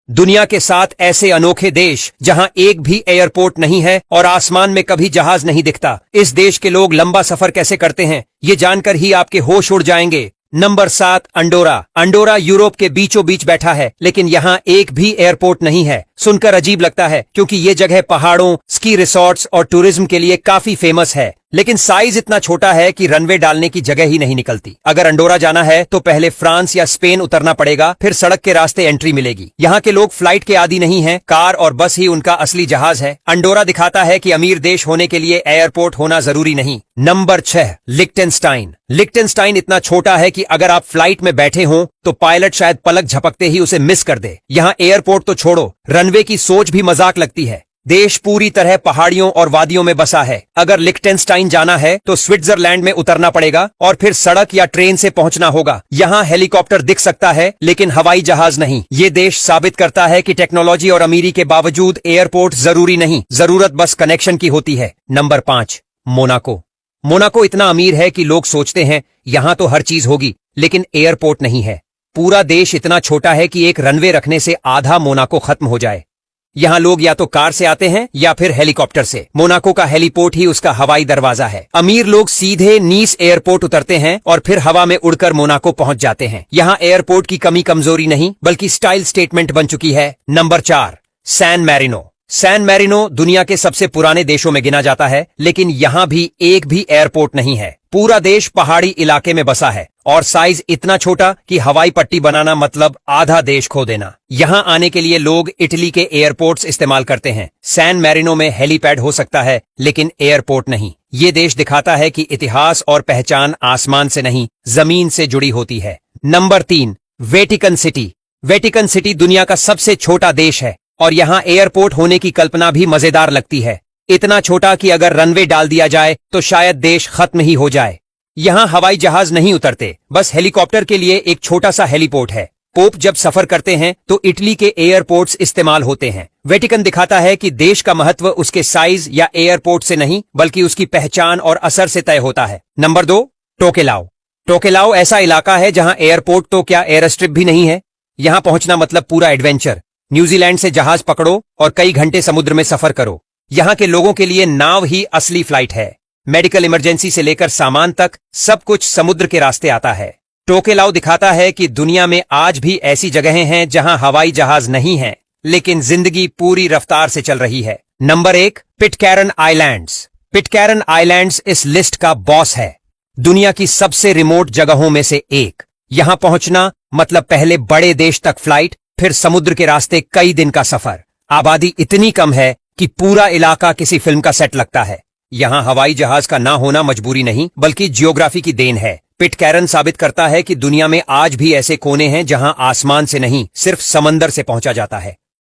दुनिया के 7 ऐसे अनोखे देश जहां एक भी एयरपोर्ट नहीं है और आसमान में कभी जहाज नहीं दिखता। इस देश के लोग लंबा सफर कैसे करते हैं, ये जानकर ही आपके होश उड़ जाएंगे। Number 7, Andorra. अंडोरा यूरोप के बीचों बीच बैठा है, लेकिन यहाँ एक भी एयरपोर्ट नहीं है। सुनकर अजीब लगता है क्योंकि ये जगह पहाड़ों, स्की रिसॉर्ट्स और टूरिज्म के लिए काफी फेमस है, लेकिन साइज इतना छोटा है कि रनवे डालने की जगह ही नहीं निकलती। अगर अंडोरा जाना है तो पहले फ्रांस या स्पेन उतरना पड़ेगा, फिर सड़क के रास्ते एंट्री मिलेगी। यहाँ के लोग फ्लाइट के आदी नहीं हैं, कार और बस ही उनका असली जहाज है। अंडोरा दिखाता है कि अमीर देश होने के लिए एयरपोर्ट होना जरूरी नहीं। नंबर 6, लिक्टेनस्टाइन। लिक्टेनस्टाइन इतना छोटा है कि अगर आप फ्लाइट में बैठे हों तो पायलट शायद पलक झपकते ही उसे मिस कर दे। यहाँ एयरपोर्ट तो छोड़ो, रनवे की सोच भी मजाक लगती है। देश पूरी तरह पहाड़ियों और वादियों में बसा है। अगर लिक्टेनस्टाइन जाना है तो स्विट्जरलैंड में उतरना पड़ेगा और फिर सड़क या ट्रेन से पहुंचना होगा। यहाँ हेलीकॉप्टर दिख सकता है लेकिन हवाई जहाज नहीं। ये देश साबित करता है कि टेक्नोलॉजी और अमीरी के बावजूद एयरपोर्ट जरूरी नहीं, जरूरत बस कनेक्शन की होती है। Number 5, Monaco. मोनाको इतना अमीर है कि लोग सोचते हैं यहाँ तो हर चीज होगी, लेकिन एयरपोर्ट नहीं है। पूरा देश इतना छोटा है कि एक रनवे रखने से आधा मोनाको खत्म हो जाए। यहाँ लोग या तो कार से आते हैं या फिर हेलीकॉप्टर से। मोनाको का हेलीपोर्ट ही उसका हवाई दरवाजा है। अमीर लोग सीधे नीस एयरपोर्ट उतरते हैं और फिर हवा में उड़कर मोनाको पहुंच जाते हैं। यहाँ एयरपोर्ट की कमी कमजोरी नहीं बल्कि स्टाइल स्टेटमेंट बन चुकी है। Number 4, San Marino. San Marino दुनिया के सबसे पुराने देशों में गिना जाता है, लेकिन यहाँ भी एक भी एयरपोर्ट नहीं है। पूरा देश पहाड़ी इलाके में बसा है और साइज इतना छोटा कि हवाई पट्टी बनाना मतलब आधा देश खो देना। यहाँ आने के लिए लोग इटली के एयरपोर्ट्स इस्तेमाल करते हैं। सैन मैरिनो में हेलीपैड हो सकता है लेकिन एयरपोर्ट नहीं। ये देश दिखाता है कि इतिहास और पहचान आसमान से नहीं, जमीन से जुड़ी होती है। Number 3, Vatican city. Vatican city दुनिया का सबसे छोटा देश है और यहाँ एयरपोर्ट होने की कल्पना भी मजेदार लगती है। इतना छोटा कि अगर रनवे डाल दिया जाए तो शायद देश खत्म ही हो जाए। यहाँ हवाई जहाज नहीं उतरते, बस हेलीकॉप्टर के लिए एक छोटा सा हेलीपोर्ट है। पोप जब सफर करते हैं तो इटली के एयरपोर्ट्स इस्तेमाल होते हैं। वेटिकन दिखाता है कि देश का महत्व उसके साइज या एयरपोर्ट से नहीं बल्कि उसकी पहचान और असर से तय होता है। नंबर 2, टोकेलाओ। टोकेलाओ ऐसा इलाका है जहाँ एयरपोर्ट तो क्या एयर स्ट्रिप भी नहीं है। यहाँ पहुंचना मतलब पूरा एडवेंचर। न्यूजीलैंड से जहाज पकड़ो और कई घंटे समुद्र में सफर करो। यहाँ के लोगों के लिए नाव ही असली फ्लाइट है। मेडिकल इमरजेंसी से लेकर सामान तक सब कुछ समुद्र के रास्ते आता है। टोकेलाओ दिखाता है कि दुनिया में आज भी ऐसी जगहें हैं जहां हवाई जहाज नहीं है, लेकिन जिंदगी पूरी रफ्तार से चल रही है। Number 1, Pitcairn islands. Pitcairn islands इस लिस्ट का बॉस है। दुनिया की सबसे रिमोट जगहों में से एक। यहां पहुंचना मतलब पहले बड़े देश तक फ्लाइट, फिर समुद्र के रास्ते कई दिन का सफर। आबादी इतनी कम है कि पूरा इलाका किसी फिल्म का सेट लगता है। यहाँ हवाई जहाज का ना होना मजबूरी नहीं बल्कि जियोग्राफी की देन है। पिटकैरन साबित करता है कि दुनिया में आज भी ऐसे कोने हैं जहां आसमान से नहीं, सिर्फ समंदर से पहुंचा जाता है।